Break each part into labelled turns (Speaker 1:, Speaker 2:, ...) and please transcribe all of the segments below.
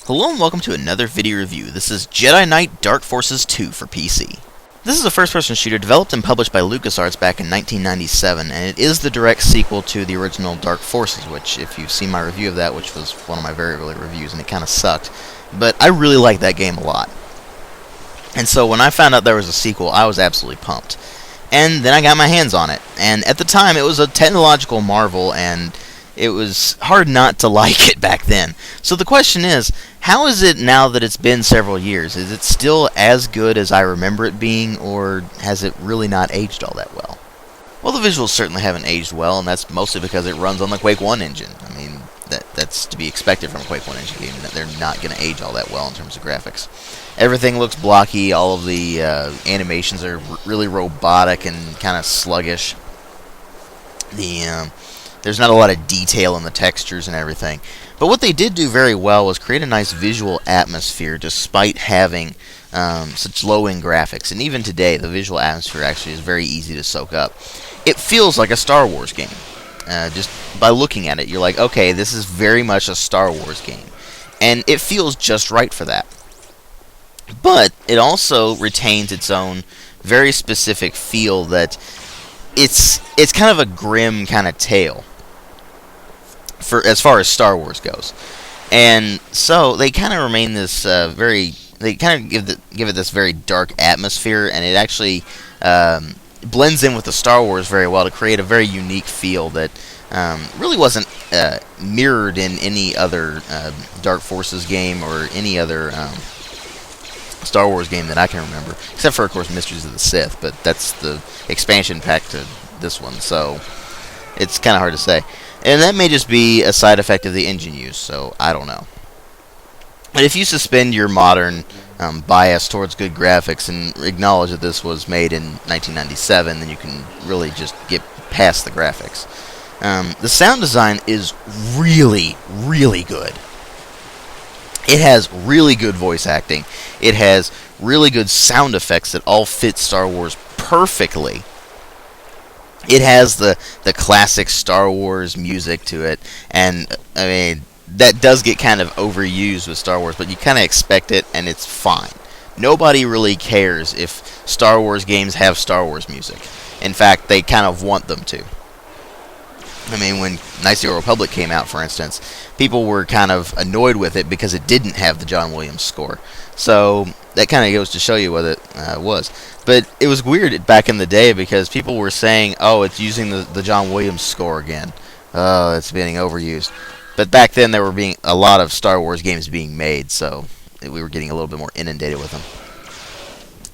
Speaker 1: Hello and welcome to another video review. This is Jedi Knight Dark Forces 2 for PC. This is a first-person shooter developed and published by LucasArts back in 1997, and it is the direct sequel to the original Dark Forces, which, if you've seen my review of that, which was one of my very early reviews, and it kind of sucked, but I really liked that game a lot. And so when I found out there was a sequel, I was absolutely pumped. And then I got my hands on it, and at the time it was a technological marvel, and it was hard not to like it back then. So the question is, how is it now that it's been several years? Is it still as good as I remember it being, or has it really not aged all that well? Well, the visuals certainly haven't aged well, and that's mostly because it runs on the Quake 1 engine. I mean, that's to be expected from a Quake 1 engine game, that they're not going to age all that well in terms of graphics. Everything looks blocky, all of the animations are really robotic and kind of sluggish. There's not a lot of detail in the textures and everything. But what they did do very well was create a nice visual atmosphere despite having such low-end graphics. And even today, the visual atmosphere actually is very easy to soak up. It feels like a Star Wars game. Just by looking at it, you're like, okay, this is very much a Star Wars game. And it feels just right for that. But it also retains its own very specific feel that it's kind of a grim kind of tale. As far as Star Wars goes, and so they kind of remain this they kind of give it this very dark atmosphere, and it actually blends in with the Star Wars very well to create a very unique feel that really wasn't mirrored in any other Dark Forces game or any other Star Wars game that I can remember, except for, of course, Mysteries of the Sith, but that's the expansion pack to this one, so it's kind of hard to say. And that may just be a side effect of the engine use, so I don't know. But if you suspend your modern bias towards good graphics and acknowledge that this was made in 1997, then you can really just get past the graphics. The sound design is really, really good. It has really good voice acting. It has really good sound effects that all fit Star Wars perfectly. It has the classic Star Wars music to it, and I mean, that does get kind of overused with Star Wars, but you kind of expect it, and it's fine. Nobody really cares if Star Wars games have Star Wars music. In fact, they kind of want them to. I mean, when Knights of the Old Republic came out, for instance, people were kind of annoyed with it because it didn't have the John Williams score. So that kind of goes to show you what it was. But it was weird back in the day because people were saying, oh, it's using the John Williams score again. Oh, it's being overused. But back then there were a lot of Star Wars games being made, so we were getting a little bit more inundated with them.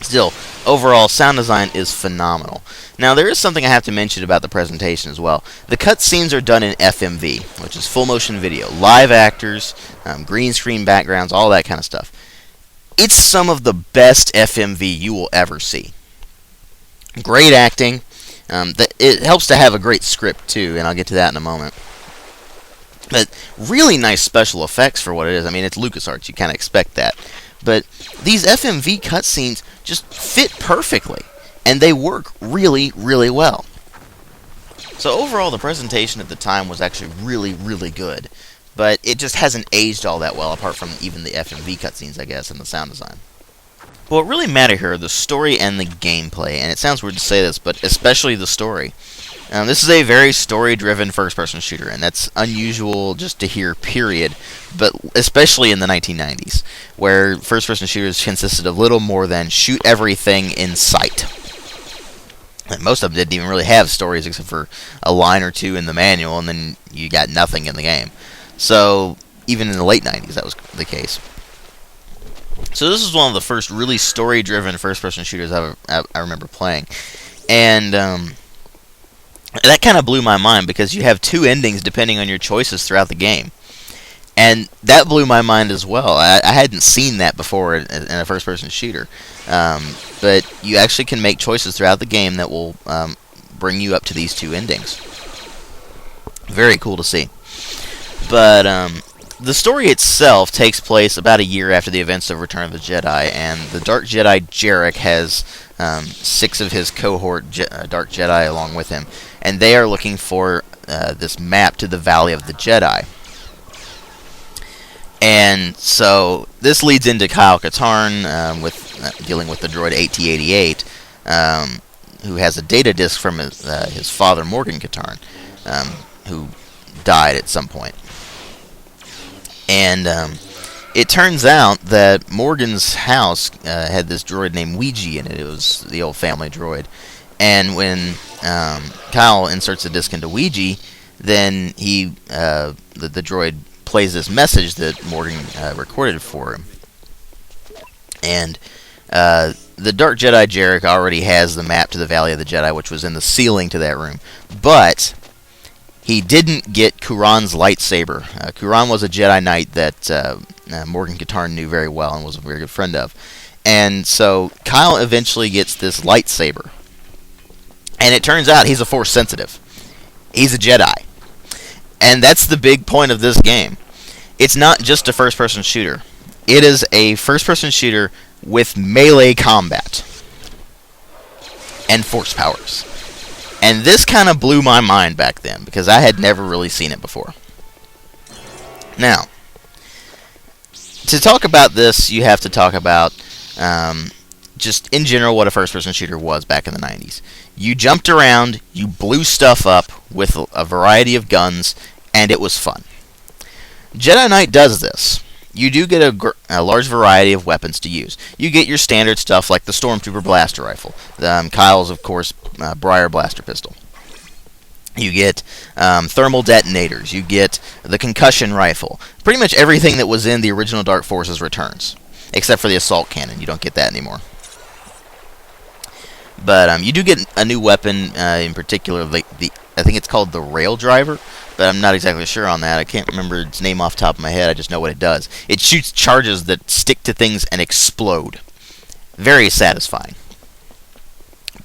Speaker 1: Still, overall, sound design is phenomenal. Now, there is something I have to mention about the presentation as well. The cutscenes are done in FMV, which is full motion video. Live actors, green screen backgrounds, all that kind of stuff. It's some of the best FMV you will ever see. Great acting. It helps to have a great script, too, and I'll get to that in a moment. But really nice special effects for what it is. I mean, it's LucasArts. You kind of expect that. But these FMV cutscenes just fit perfectly, and they work really, really well. So overall, the presentation at the time was actually really, really good. But it just hasn't aged all that well, apart from even the FMV cutscenes, I guess, and the sound design. But what really matter here are the story and the gameplay, and it sounds weird to say this, but especially the story. This is a very story-driven first-person shooter, and that's unusual just to hear, period, but especially in the 1990s, where first-person shooters consisted of little more than shoot everything in sight. And most of them didn't even really have stories except for a line or two in the manual, and then you got nothing in the game. So, even in the late 90s, that was the case. So this is one of the first really story-driven first-person shooters I remember playing. And that kind of blew my mind, because you have two endings depending on your choices throughout the game. And that blew my mind as well. I hadn't seen that before in a first-person shooter. But you actually can make choices throughout the game that will bring you up to these two endings. Very cool to see. But the story itself takes place about a year after the events of Return of the Jedi, and the Dark Jedi Jarek has 6 of his cohort Dark Jedi along with him, and they are looking for this map to the Valley of the Jedi. And so this leads into Kyle Katarn with dealing with the droid AT-88, who has a data disk from his father, Morgan Katarn, who died at some point. And it turns out that Morgan's house had this droid named Ouija in it. It was the old family droid. And when Kyle inserts the disk into Ouija, then the droid plays this message that Morgan recorded for him. And the Dark Jedi Jarek already has the map to the Valley of the Jedi, which was in the ceiling to that room. But he didn't get Kuran's lightsaber. Kuran was a Jedi Knight that Morgan Katarn knew very well and was a very good friend of. And so Kyle eventually gets this lightsaber. And it turns out he's a Force sensitive. He's a Jedi. And that's the big point of this game. It's not just a first-person shooter. It is a first-person shooter with melee combat and Force powers. And this kind of blew my mind back then, because I had never really seen it before. Now, to talk about this, you have to talk about just in general what a first-person shooter was back in the 90s. You jumped around, you blew stuff up with a variety of guns, and it was fun. Jedi Knight does this. You do get a large variety of weapons to use. You get your standard stuff like the Stormtrooper blaster rifle. Kyle's, of course, Briar blaster pistol. You get thermal detonators. You get the concussion rifle. Pretty much everything that was in the original Dark Forces returns, except for the assault cannon. You don't get that anymore. But you do get a new weapon, in particular, I think it's called the Rail Driver, but I'm not exactly sure on that. I can't remember its name off the top of my head. I just know what it does. It shoots charges that stick to things and explode. Very satisfying.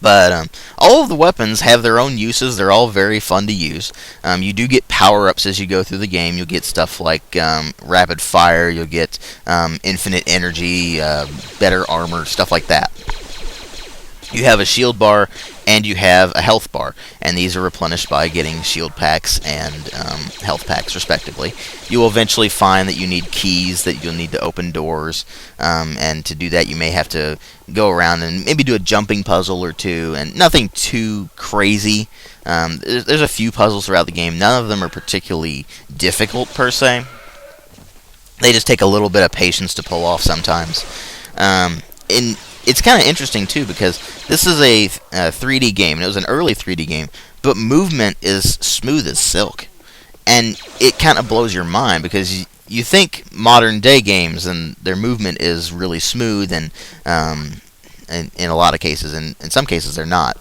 Speaker 1: But all of the weapons have their own uses. They're all very fun to use. You do get power-ups as you go through the game. You'll get stuff like rapid fire. You'll get infinite energy, better armor, stuff like that. You have a shield bar and you have a health bar, and these are replenished by getting shield packs and health packs respectively. You will eventually find that you need keys that you'll need to open doors, and to do that you may have to go around and maybe do a jumping puzzle or two, and nothing too crazy. There's a few puzzles throughout the game. None of them are particularly difficult per se. They just take a little bit of patience to pull off sometimes. It's kind of interesting, too, because this is a 3D game, and it was an early 3D game, but movement is smooth as silk. And it kind of blows your mind, because you think modern-day games, and their movement is really smooth, and in a lot of cases, and in some cases they're not.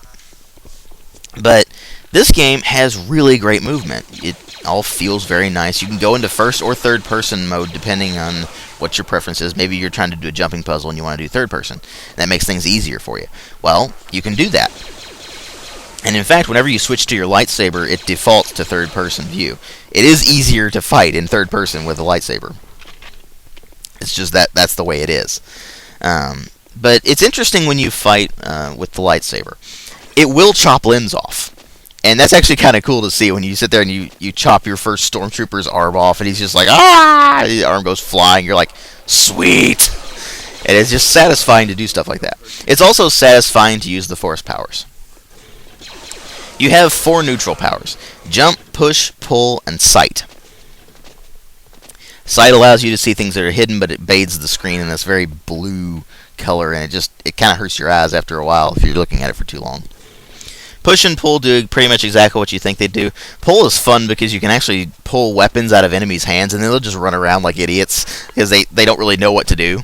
Speaker 1: But this game has really great movement. It all feels very nice. You can go into first or third person mode depending on what your preference is. Maybe you're trying to do a jumping puzzle and you want to do third person. That makes things easier for you. Well, you can do that. And in fact, whenever you switch to your lightsaber, it defaults to third person view. It is easier to fight in third person with a lightsaber. It's just that's the way it is. But it's interesting when you fight with the lightsaber. It will chop limbs off. And that's actually kind of cool to see when you sit there and you chop your first stormtrooper's arm off, and he's just like, ah! The arm goes flying. You're like, sweet! And it's just satisfying to do stuff like that. It's also satisfying to use the Force powers. You have 4 neutral powers: jump, push, pull, and sight. Sight allows you to see things that are hidden, but it bathes the screen in this very blue color, and it kind of hurts your eyes after a while if you're looking at it for too long. Push and pull do pretty much exactly what you think they do. Pull is fun because you can actually pull weapons out of enemies' hands, and they'll just run around like idiots because they don't really know what to do.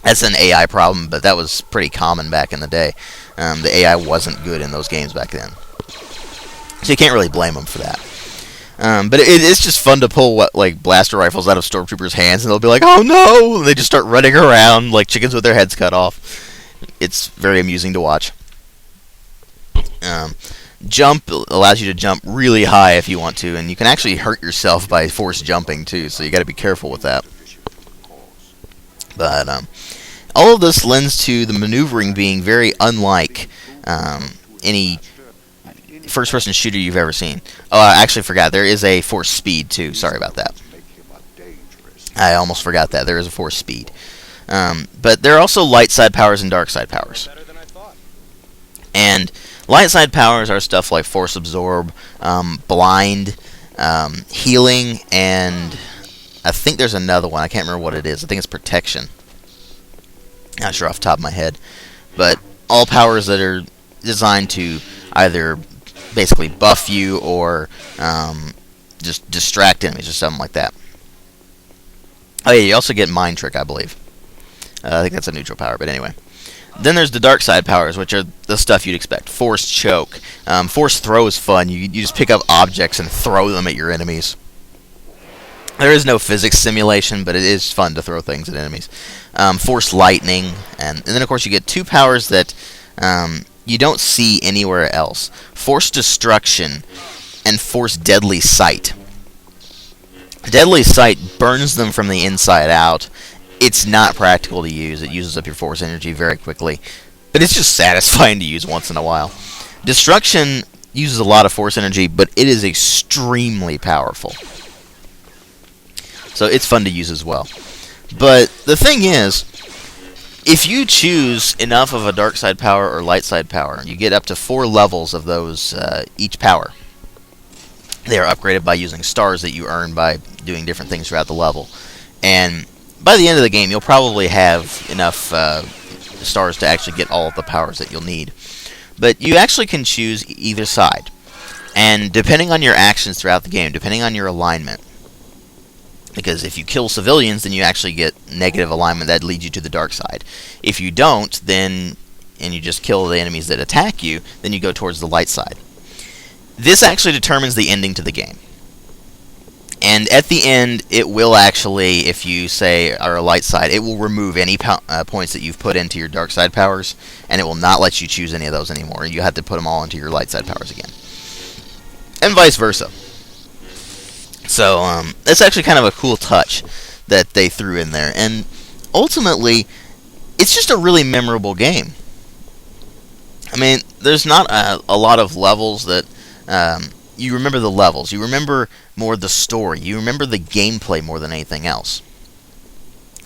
Speaker 1: That's an AI problem, but that was pretty common back in the day. The AI wasn't good in those games back then, so you can't really blame them for that. But it's just fun to pull like blaster rifles out of stormtroopers' hands, and they'll be like, "Oh no!" And they just start running around like chickens with their heads cut off. It's very amusing to watch. Jump allows you to jump really high if you want to, and you can actually hurt yourself by force jumping too, so you got to be careful with that. But all of this lends to the maneuvering being very unlike any first-person shooter you've ever seen. Oh, I actually forgot, there is a force speed too. Sorry about that. I almost forgot that. There is a force speed. But there are also light side powers and dark side powers. And light side powers are stuff like force absorb, blind, healing, and I think there's another one. I can't remember what it is. I think it's protection. Not sure off the top of my head. But all powers that are designed to either basically buff you or just distract enemies or something like that. Oh yeah, you also get Mind Trick, I believe. I think that's a neutral power, but anyway. Then there's the dark side powers, which are the stuff you'd expect. Force Choke. Force Throw is fun. You just pick up objects and throw them at your enemies. There is no physics simulation, but it is fun to throw things at enemies. Force Lightning. And then, of course, you get 2 powers that you don't see anywhere else. Force Destruction and Force Deadly Sight. Deadly Sight burns them from the inside out. It's not practical to use. It uses up your force energy very quickly. But it's just satisfying to use once in a while. Destruction uses a lot of force energy, but it is extremely powerful. So it's fun to use as well. But the thing is, if you choose enough of a dark side power or light side power, you get up to 4 levels of those each power. They are upgraded by using stars that you earn by doing different things throughout the level. And by the end of the game, you'll probably have enough stars to actually get all of the powers that you'll need. But you actually can choose either side. And depending on your actions throughout the game, depending on your alignment, because if you kill civilians, then you actually get negative alignment that leads you to the dark side. If you don't, then, and you just kill the enemies that attack you, then you go towards the light side. This actually determines the ending to the game. And at the end, it will actually, if you say are a light side, it will remove any points that you've put into your dark side powers, and it will not let you choose any of those anymore. You have to put them all into your light side powers again. And vice versa. So, that's actually kind of a cool touch that they threw in there. And ultimately, it's just a really memorable game. I mean, there's not a lot of levels that you remember the levels. You remember more the story. You remember the gameplay more than anything else.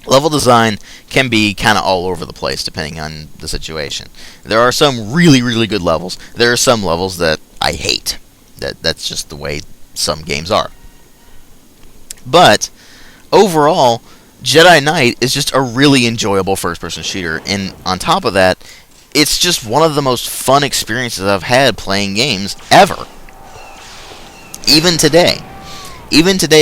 Speaker 1: Level design can be kind of all over the place depending on the situation. There are some really, really good levels. There are some levels that I hate. That's just the way some games are. But overall, Jedi Knight is just a really enjoyable first-person shooter. And on top of that, it's just one of the most fun experiences I've had playing games ever. Even today,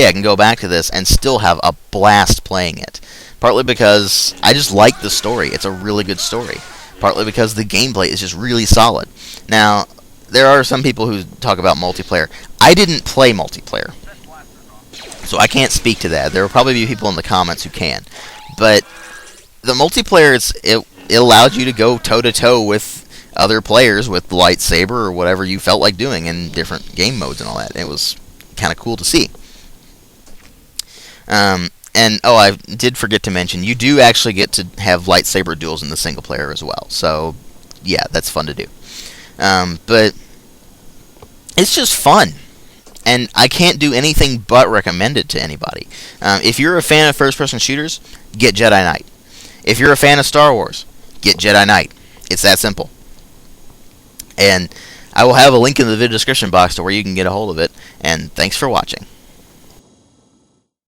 Speaker 1: I can go back to this and still have a blast playing it. Partly because I just like the story. It's a really good story. Partly because the gameplay is just really solid. Now, there are some people who talk about multiplayer. I didn't play multiplayer, so I can't speak to that. There will probably be people in the comments who can. But the multiplayer, it allowed you to go toe-to-toe with other players with the lightsaber or whatever you felt like doing in different game modes and all that. It was kind of cool to see. And, oh, I did forget to mention, you do actually get to have lightsaber duels in the single player as well. So, yeah, that's fun to do. But it's just fun. And I can't do anything but recommend it to anybody. If you're a fan of first-person shooters, get Jedi Knight. If you're a fan of Star Wars, get Jedi Knight. It's that simple. And I will have a link in the video description box to where you can get a hold of it. And thanks for watching.